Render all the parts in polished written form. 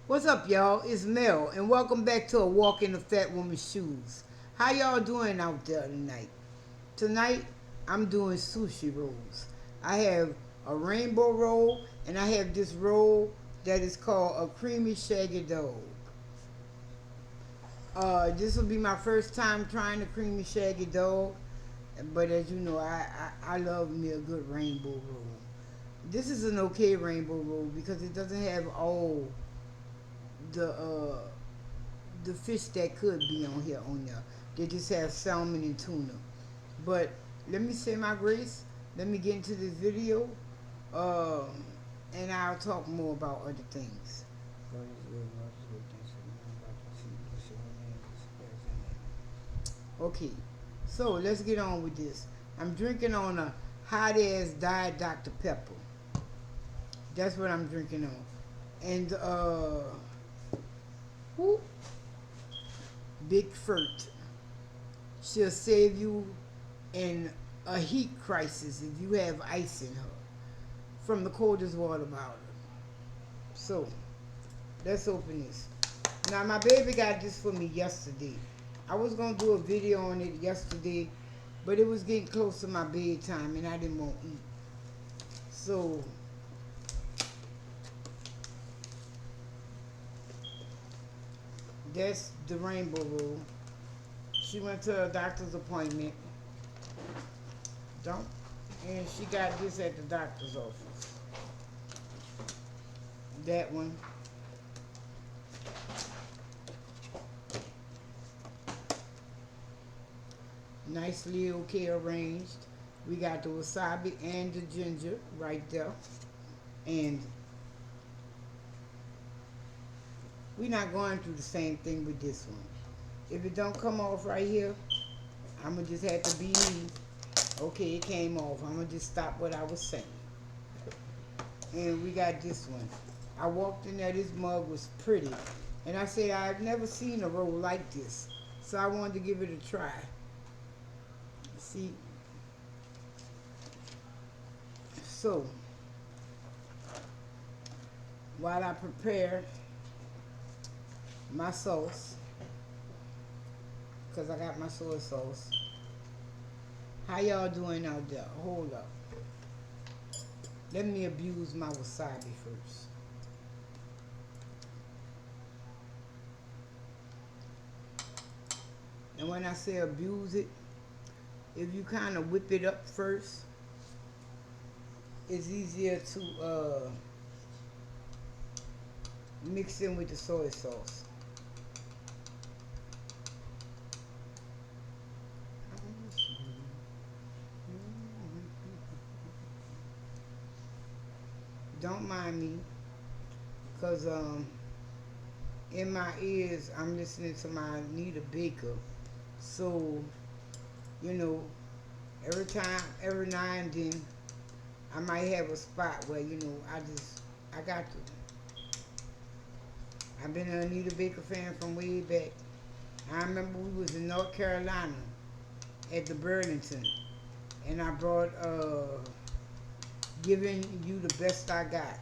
What's up, y'all? It's Mel, and welcome back to A Walk in the Fat Woman's Shoes. How y'all doing out there tonight? Tonight, I'm doing sushi rolls. I have a rainbow roll, and I have this roll that is called a creamy shaggy dog. This will be my first time trying the creamy shaggy dog, but as you know, I love me a good rainbow roll. This is an okay rainbow roll because it doesn't have all the the fish that could be on here on there. They just have salmon and tuna. But let me say my grace. Let me get into this video, um, and I'll talk more about other things. Okay, so let's get on with this. I'm drinking on a hot ass Diet Dr. Pepper. That's what I'm drinking on. And whoop, Big Furt. She'll save you in a heat crisis if you have ice in her from the coldest water bottle. So let's open this. Now my baby got this for me yesterday. I was gonna do a video on it yesterday, but it was getting close to my bedtime and I didn't want to eat. So that's the rainbow roll. She went to a doctor's appointment. Don't and she got this at the doctor's office. That one. Nicely okay arranged. We got the wasabi and the ginger right there. And we're not going through the same thing with this one. If it don't come off right here, I'ma just have to be me. Okay, it came off. I'ma just stop what I was saying. And we got this one. I walked in there, this mug was pretty. And I said I've never seen a roll like this. So I wanted to give it a try. See? So while I prepare my sauce, because I got my soy sauce. How y'all doing out there? Hold up. Let me abuse my wasabi first. And when I say abuse it, if you kind of whip it up first, it's easier to mix in with the soy sauce. Don't mind me, because in my ears, I'm listening to my Anita Baker. So, you know, every now and then, I might have a spot where, I got to. I've been an Anita Baker fan from way back. I remember we was in North Carolina at the Burlington, and I brought Giving You the Best I Got.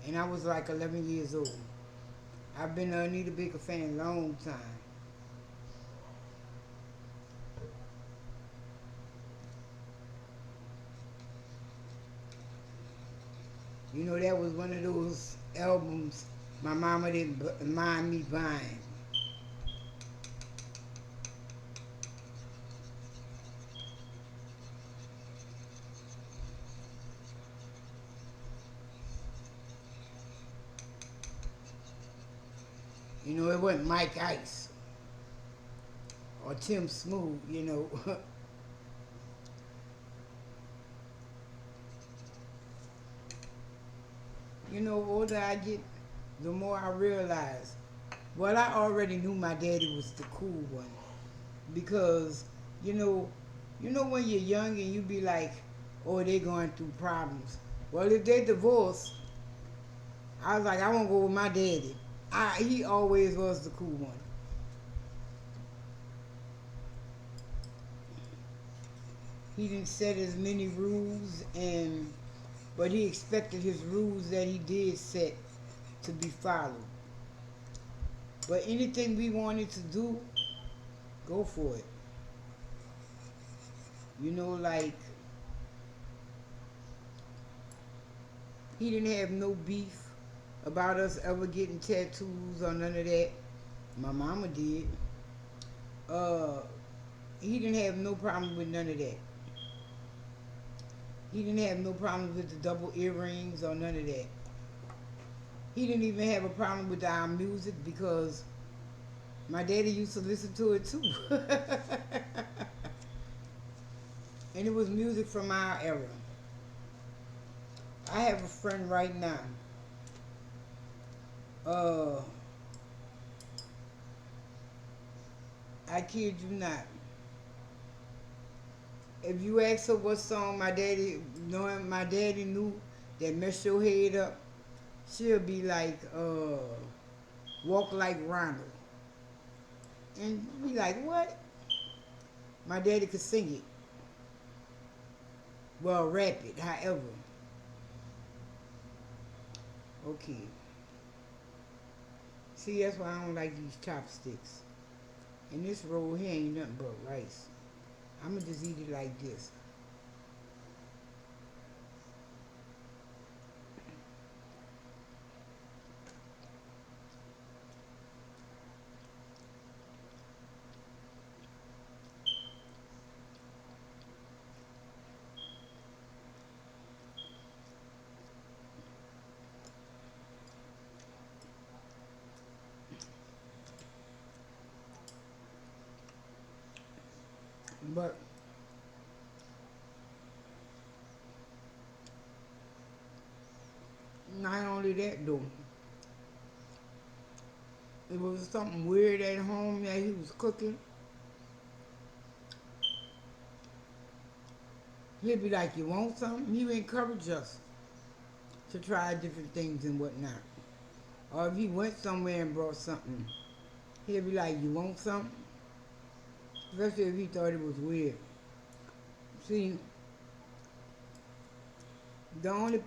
And I was like 11 years old. I've been an Anita Baker fan a long time. You know, that was one of those albums my mama didn't mind me buying. You know, it wasn't Mike Ice or Tim Smooth, you know. You know, the older I get, the more I realize. Well, I already knew my daddy was the cool one because, you know, when you're young and you be like, oh, they going through problems. Well, if they divorce, I was like, I won't go with my daddy. He always was the cool one. He didn't set as many rules, and but he expected his rules that he did set to be followed. But anything we wanted to do, go for it. You know, like he didn't have no beef about us ever getting tattoos or none of that. My mama did. Uh, he didn't have no problem with none of that. He didn't have no problem with the double earrings or none of that. He didn't even have a problem with our music because my daddy used to listen to it too. And it was music from our era. I have a friend right now. Uh, I kid you not. If you ask her what song my daddy, knowing my daddy knew that messed your head up, she'll be like, Walk Like Ronald. And be like, what? My daddy could sing it. Well, rap it, however. Okay. See, that's why I don't like these chopsticks. And this roll here ain't nothing but rice. I'ma just eat it like this. But not only that though, it was something weird at home that he was cooking. He'd be like, "You want something?" He would encourage us to try different things and whatnot. Or if he went somewhere and brought something, he'd be like, "You want something?" Especially if he thought it was weird. See, the only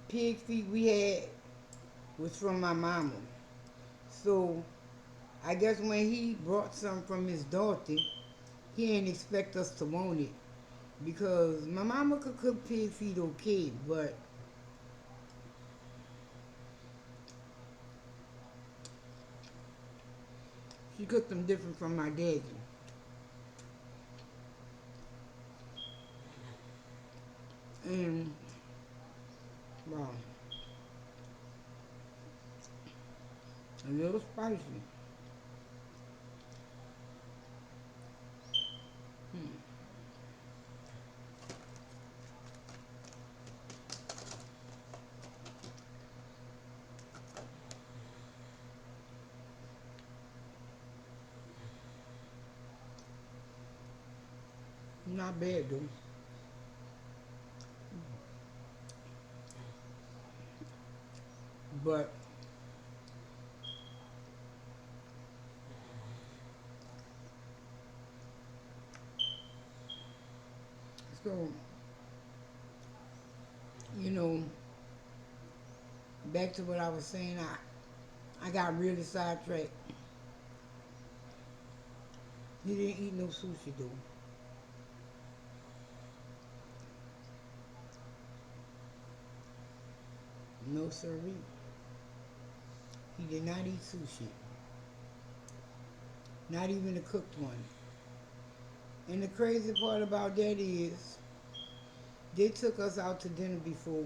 pig feet we had was from my mama. So I guess when he brought some from his daughter, he didn't expect us to want it because my mama could cook pig feet okay, but she cooked them different from my daddy. And wow, a little spicy. Hmm. Not bad though. But so you know, back to what I was saying, I got really sidetracked. He didn't eat no sushi though. No siree. He did not eat sushi. Not even a cooked one. And the crazy part about that is they took us out to dinner before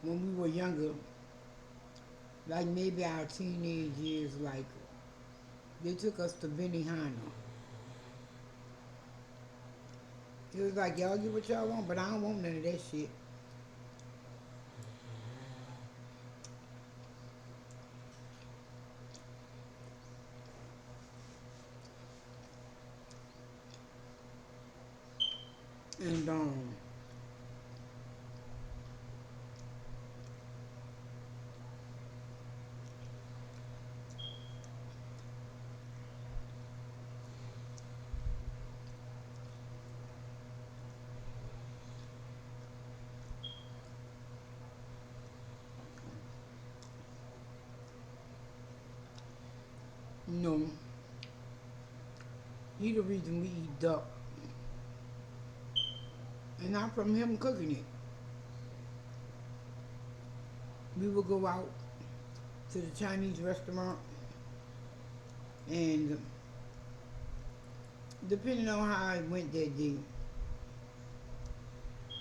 when we were younger, like maybe our teenage years, like they took us to Benihana. It was like, y'all get what y'all want, but I don't want none of that shit. And know, he the reason we eat duck, and not from him cooking it. We would go out to the Chinese restaurant, and depending on how it went that day,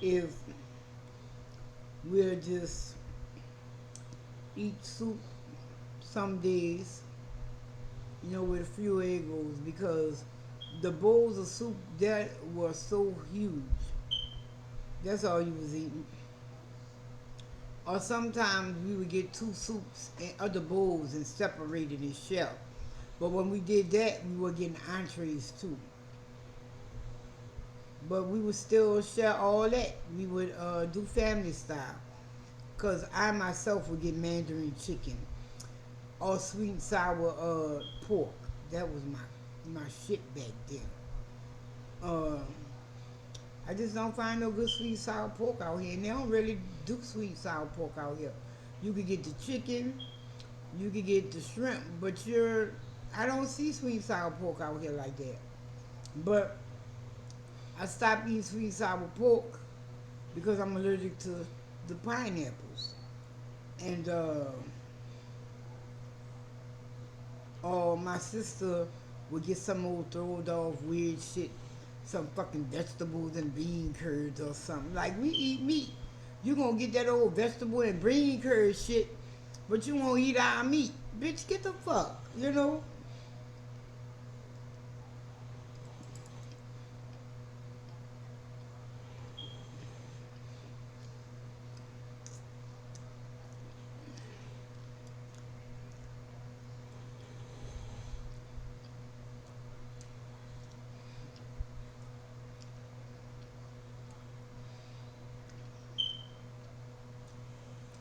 if we'll just eat soup some days, with a few egg rolls, because the bowls of soup that were so huge. That's all you was eating. Or sometimes we would get two soups and other bowls and separate it and shell. But when we did that, we were getting entrees too. But we would still share all that. We would do family style. Because I myself would get mandarin chicken or sweet and sour pork. That was my shit back then. Uh, I just don't find no good sweet and sour pork out here. And they don't really do sweet and sour pork out here. You could get the chicken, you could get the shrimp, but I don't see sweet and sour pork out here like that. But I stopped eating sweet and sour pork because I'm allergic to the pineapples. And or my sister would get some old throwed off weird shit, some fucking vegetables and bean curds or something. Like, we eat meat. You gonna get that old vegetable and bean curd shit, but you won't eat our meat. Bitch, get the fuck.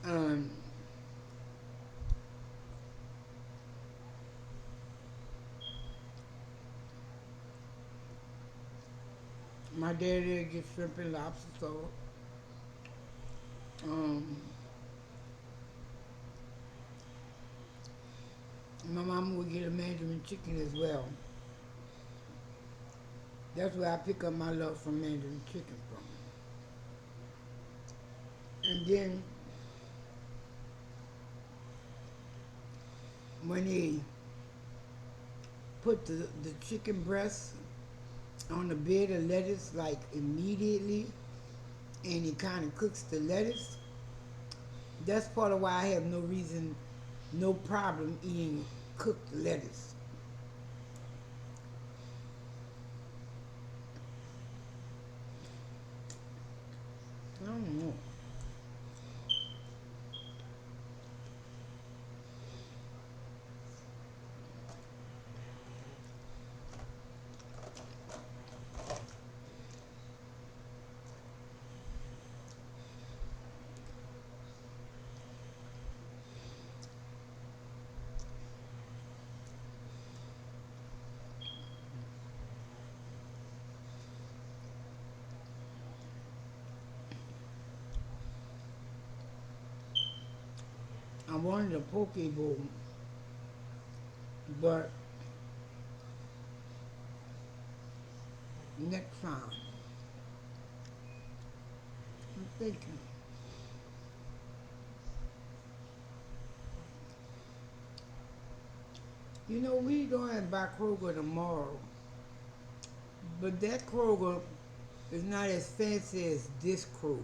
Um, my daddy get shrimp and lobster, so um, my mama would get a mandarin chicken as well. That's where I pick up my love from mandarin chicken from. And then when they put the chicken breast on the bed of lettuce like immediately, and it kind of cooks the lettuce, that's part of why I have no problem eating cooked lettuce. I don't know. I wanted a poke bowl, but next time, I'm thinking. We going by Kroger tomorrow, but that Kroger is not as fancy as this Kroger.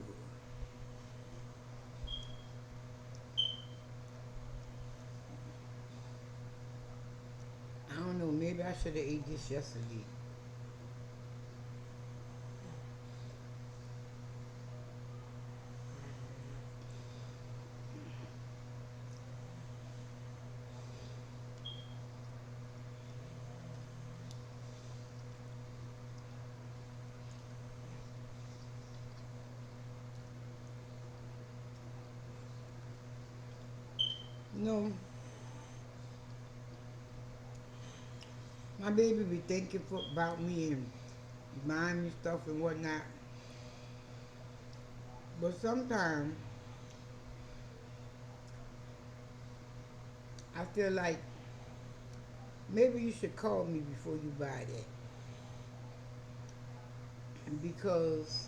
I don't know, maybe I should have ate this yesterday. No, my baby be thinking about me and buying me stuff and whatnot, but sometimes I feel like Maybe you should call me before you buy that. Because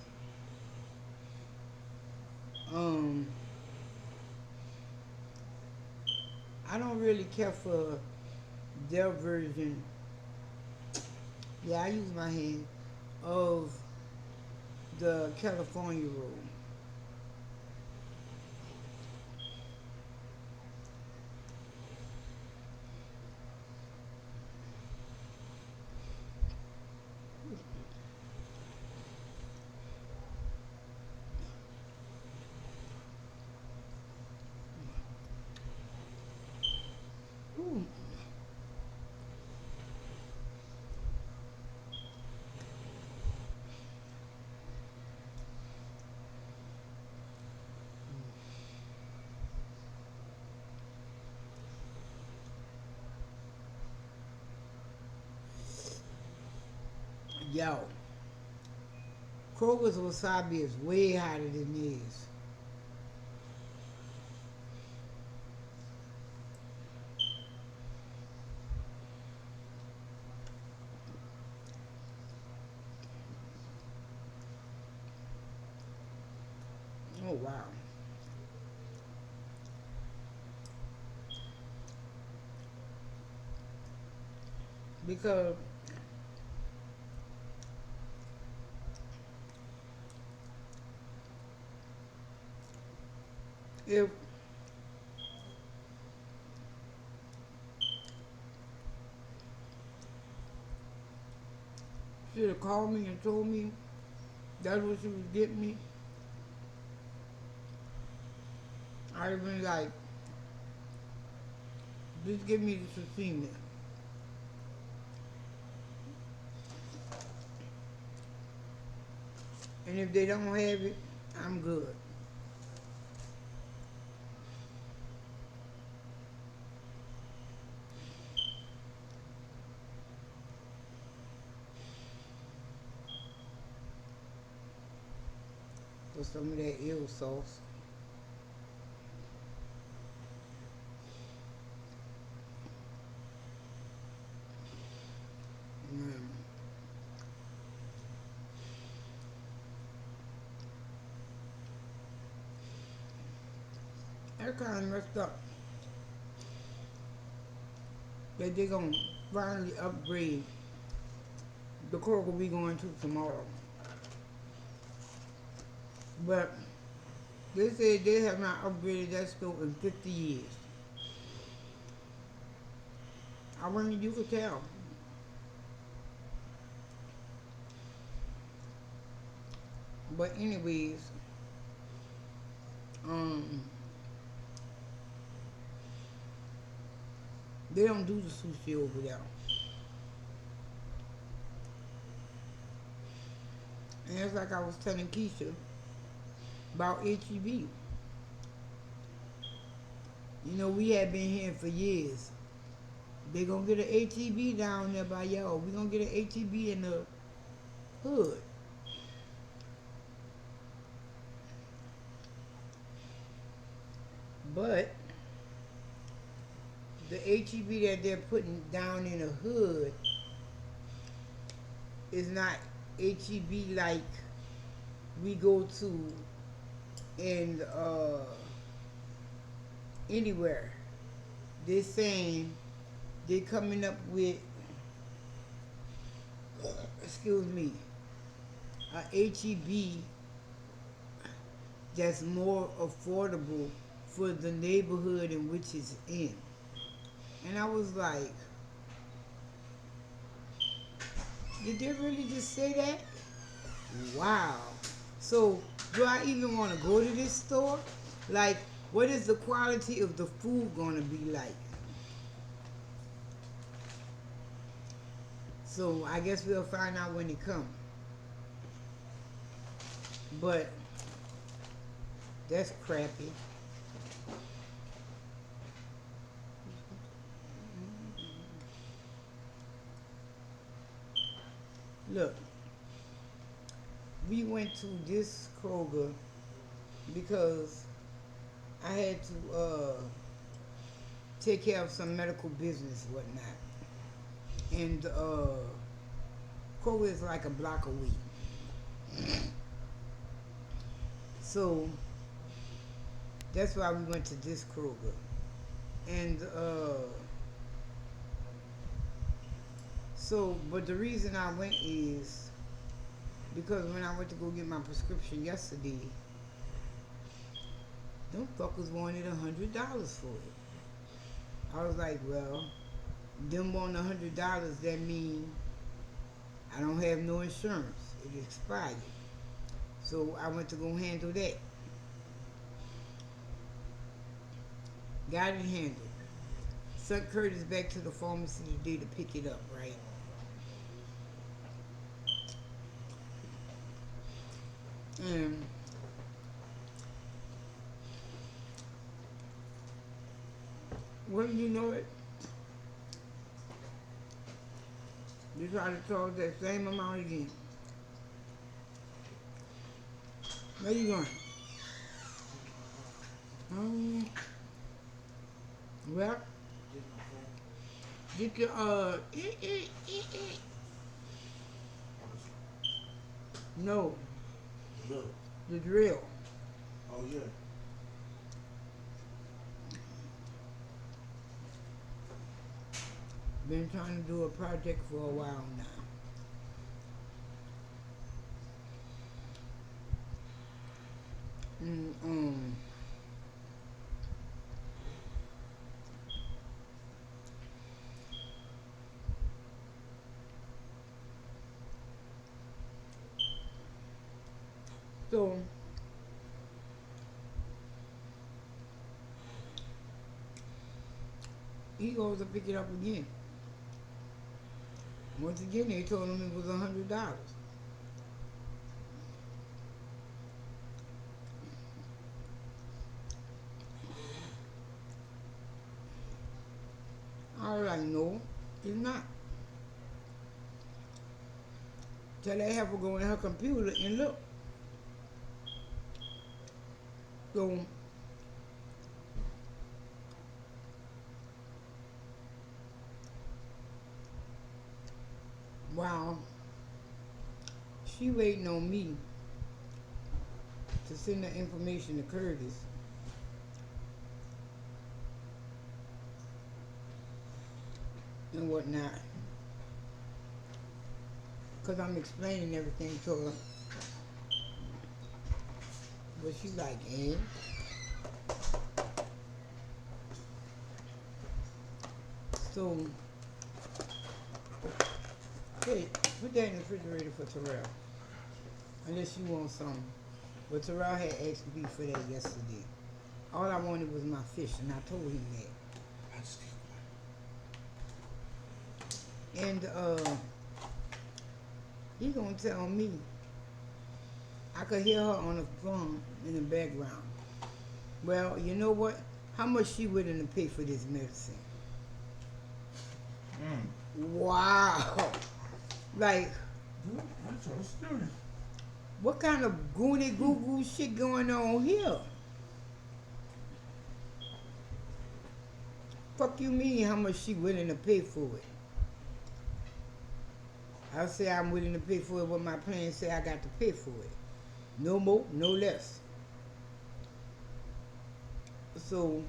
um I don't really care for their version. Yeah, I use my hand of the California roll. Ooh, yo, Kroger's wasabi is way hotter than this. Oh wow. Because if she'd have called me and told me that's what she was getting me, I'd have been like, just give me the sashimi. And if they don't have it, I'm good. For some of that eel sauce. Mm. That kind of messed up that they're going to finally upgrade the Kroger we going to tomorrow. But they said they have not upgraded that store in 50 years. I wonder you could tell. But anyways, um, they don't do the sushi over there. And it's like I was telling Keisha about HEB. You know, we had been here for years. They gonna get an HEB down there by y'all. We gonna get an HEB in the hood. But the HEB that they're putting down in the hood is not HEB like we go to in anywhere. They're saying they're coming up with, excuse me, a HEB that's more affordable for the neighborhood in which it's in. And I was like, did they really just say that? Wow. So, do I even want to go to this store? Like, what is the quality of the food going to be like? So, I guess we'll find out when it comes. But, that's crappy. Look, we went to this Kroger because I had to take care of some medical business, whatnot. and Kroger is like a block away. So that's why we went to this Kroger. And but the reason I went is because when I went to go get my prescription yesterday, them fuckers wanted $100 for it. I was like, well, them want $100, that means I don't have no insurance. It expired. So I went to go handle that. Got it handled. Sent Curtis back to the pharmacy today to pick it up, right? And wouldn't you know it? They try to charge that same amount again. Where you going? Well, get your no, Look. the drill. Oh yeah. Been trying to do a project for a while now. Mm. So he goes to pick it up again. Once again, they told him it was $100. I was like, no, it's not. Tell that heifer go in her computer and look. So while she waiting on me to send the information to Curtis, and whatnot, because I'm explaining everything to her. But she like, eh? So, hey, put that in the refrigerator for Terrell. Unless you want some. But Terrell had asked me for that yesterday. All I wanted was my fish, and I told him that. And he gonna tell me. I could hear her on the phone in the background. Well, you know what? How much she willing to pay for this medicine? Wow. Like, That's so stupid. what kind of goony goo goo shit going on here? Fuck you mean how much she willing to pay for it? I say I'm willing to pay for it what my plan say I got to pay for it. No more, no less. So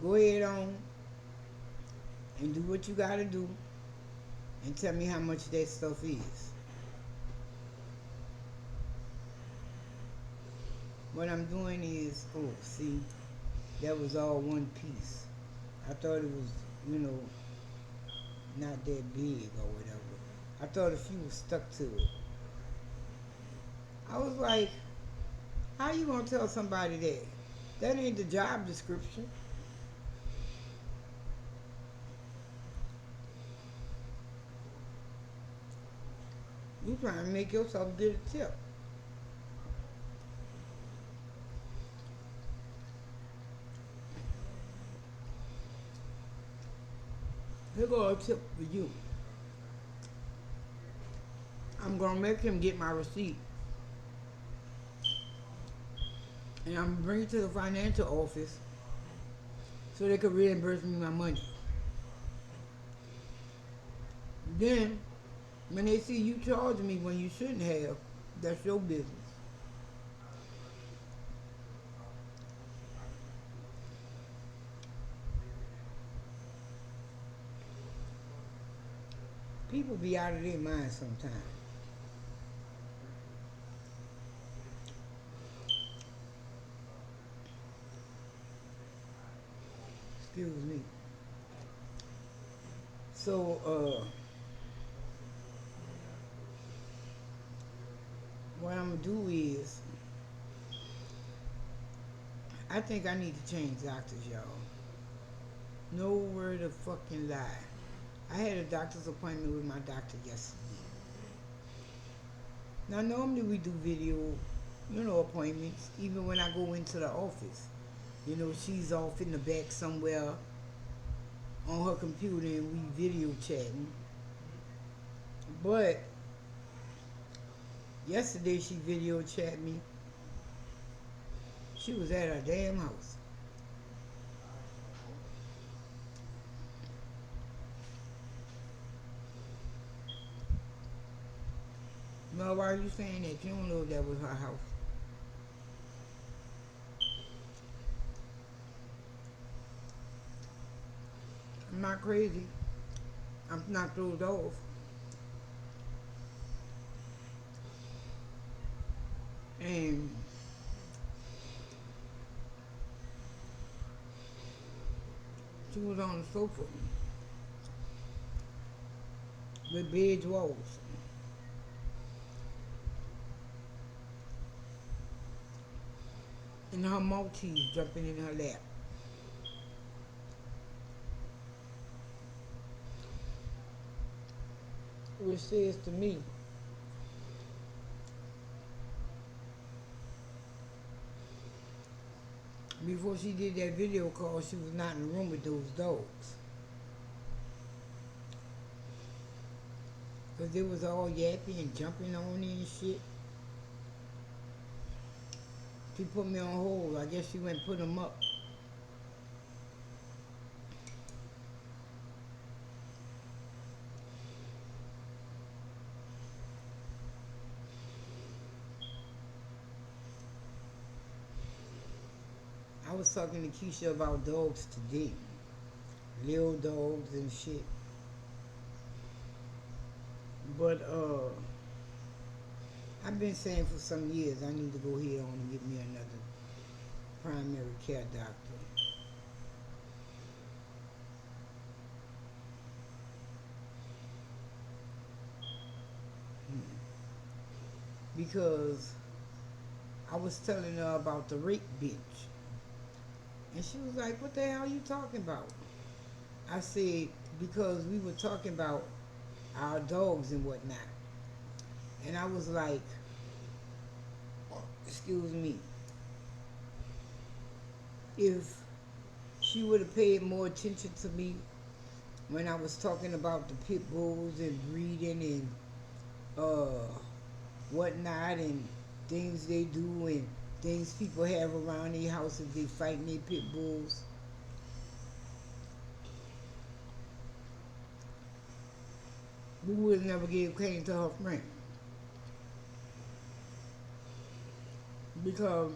go ahead on and do what you gotta do and tell me how much that stuff is. What I'm doing is, oh, see, that was all one piece. I thought it was, not that big or whatever. I thought if you was stuck to it. I was like, how you gonna tell somebody that? That ain't the job description. You trying to make yourself get a tip. Here go a tip for you. I'm gonna make him get my receipt. And I'm gonna bring it to the financial office so they could reimburse me my money. Then, when they see you charge me when you shouldn't have, that's your business. People be out of their mind sometimes. Excuse me. So, what I'm gonna do is, I think I need to change doctors, y'all. No word of fucking lie. I had a doctor's appointment with my doctor yesterday. Now, normally we do video, appointments, even when I go into the office. She's off in the back somewhere on her computer and we video chatting. But yesterday she video chatted me. She was at her damn house. Now, why are you saying that? You don't know if that was her house. I'm not crazy. I'm not thrown off. And she was on the sofa with beige walls. And her Maltese jumping in her lap. Which says to me, before she did that video call, she was not in the room with those dogs. Because they was all yappy and jumping on me and shit. She put me on hold. I guess she went and put them up. I was talking to Keisha about dogs today. Little dogs and shit. But I've been saying for some years I need to go ahead on and get me another primary care doctor. Because I was telling her about the rape bitch. And she was like, what the hell are you talking about? I said, because we were talking about our dogs and whatnot. And I was like, excuse me, if she would have paid more attention to me when I was talking about the pit bulls and breeding and whatnot and things they do and things people have around their house if they fighting their pit bulls. We would never gave cane to her friend. Because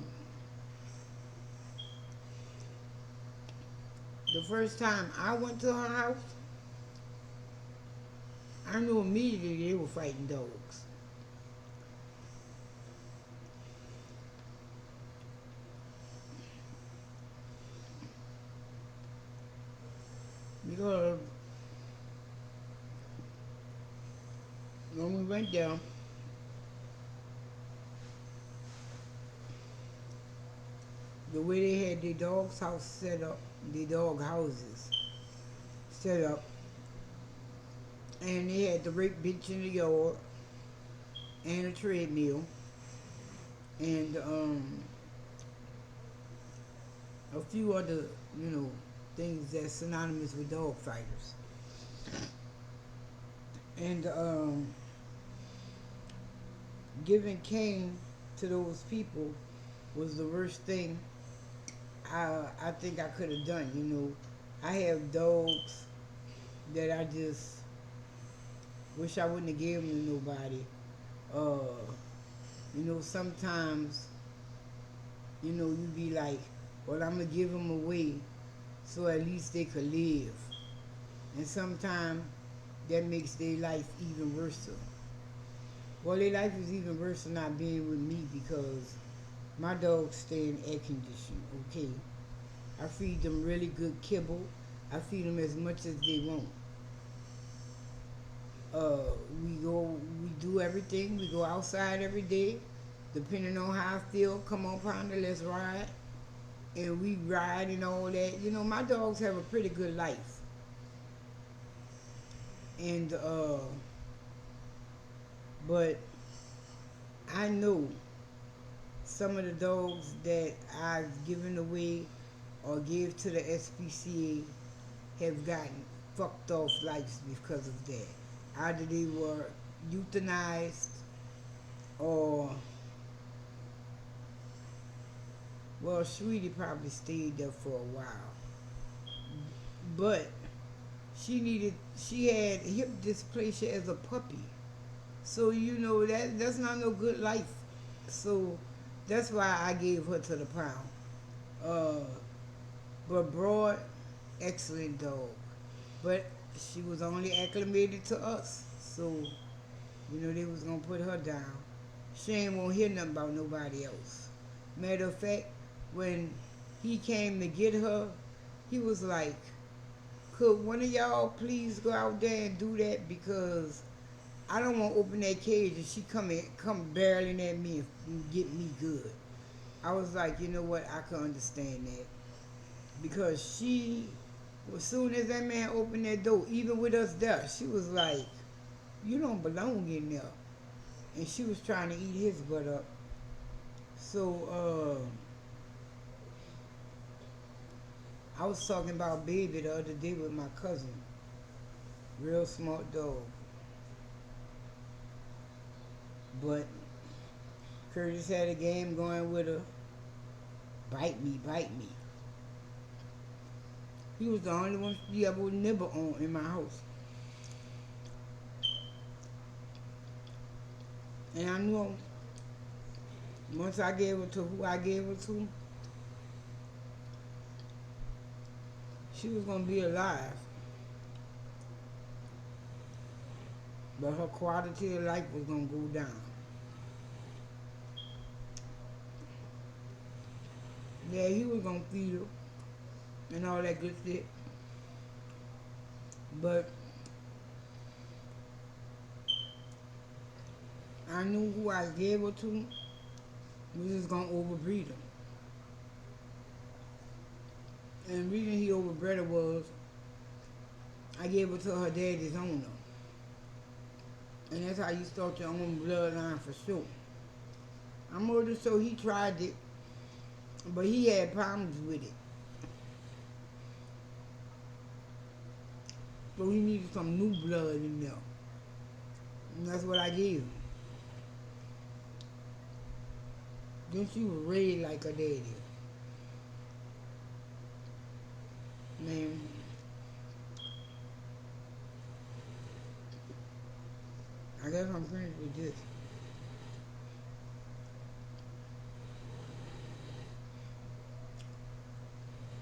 the first time I went to her house, I knew immediately they were fighting dogs. Because when we went there, the way they had their dog's house set up, the dog houses set up, and they had the rape bench in the yard, and a treadmill, and a few other, things that's synonymous with dog fighters. And giving cane to those people was the worst thing I think I could have done. I have dogs that I just Wish I wouldn't have gave them to nobody. Uh, sometimes, you be like, well, I'm gonna give them away so at least they could live. And sometimes that makes their life even worse. Well, their life is even worse than not being with me because my dogs stay in air conditioning, okay? I feed them really good kibble. I feed them as much as they want. Uh, we do everything. We go outside every day, depending on how I feel. Come on, Pounder, let's ride. And we ride and all that. My dogs have a pretty good life. And, but I know some of the dogs that I've given away or gave to the SPCA have gotten fucked off lives because of that. Either they were euthanized or, well, Sweetie probably stayed there for a while. But she had hip dysplasia as a puppy. So that's not no good life. So that's why I gave her to the pound. Uh, but Broad, excellent dog. But she was only acclimated to us. So, they was gonna put her down. She ain't won't hear nothing about nobody else. Matter of fact, when he came to get her, he was like, could one of y'all please go out there and do that because I don't want to open that cage and she come barreling at me and get me good. I was like, you know what? I can understand that because as soon as that man opened that door, even with us there, she was like, you don't belong in there, and she was trying to eat his butt up. So I was talking about Baby the other day with my cousin. Real smart dog, but Curtis had a game going with her. Bite me, bite me. He was the only one she ever would nibble on in my house. And I knew once I gave her to who I gave her to, she was going to be alive. But her quality of life was going to go down. Yeah, he was going to feed her and all that good shit. But I knew who I gave her to was just going to overbreed her. And the reason he overbred her was I gave her to her daddy's owner. And that's how you start your own bloodline for sure. I'm older, so he tried it, but he had problems with it. So he needed some new blood in there. And that's what I gave him. Then she was red like her daddy. Man, I guess I'm finished with this.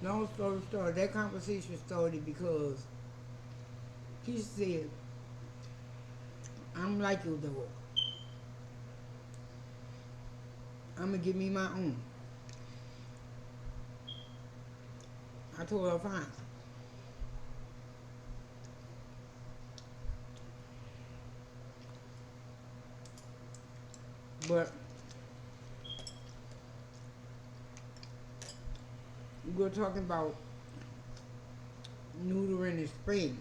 Long story short, that conversation started because he said, I'm like your dog. I'm going to give me my own. I told her, fine. But we were talking about neutering and spaying.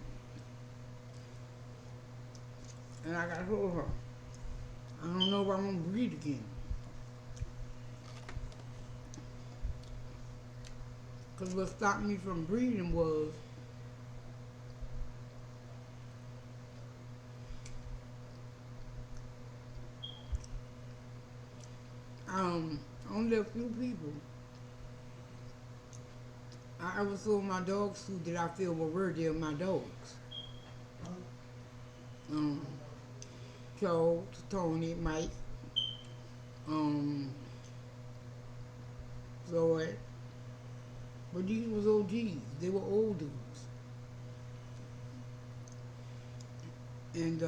And like I told her, I don't know if I'm going to breed again. Because what stopped me from breeding was only a few people I ever sold my dogs to that I feel were worthy of my dogs. Charles, Tony, Mike, um, Floyd. But these was OGs. They were old dudes. And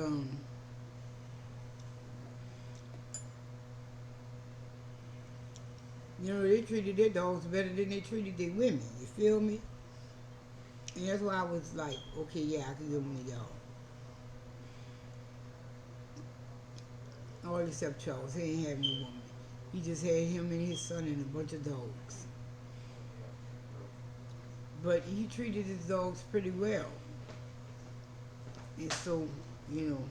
you know, they treated their dogs better than they treated their women. You feel me? And that's why I was like, okay, yeah, I can give one of y'all. All except Charles. He ain't have no woman. He just had him and his son and a bunch of dogs. But he treated his dogs pretty well. And so, you know,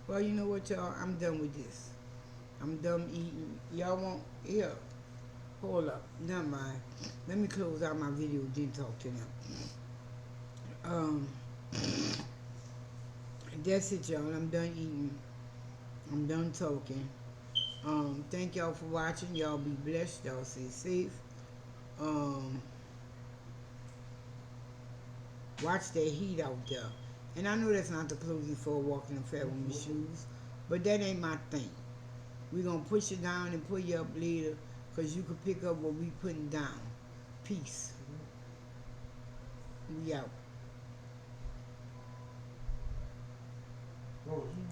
well, you know what, y'all? I'm done with this. I'm done eating. Y'all want, here, hold up. Never mind. Let me close out my video, then talk to them. Um, that's it, y'all. I'm done eating. I'm done talking. Thank y'all for watching. Y'all be blessed. Y'all stay safe. Um, watch that heat out there. And I know that's not the clothes you for walking in fair with my shoes, but that ain't my thing. We're going to push it down and pull you up later because you can pick up what we putting down. Peace. We out. Oh,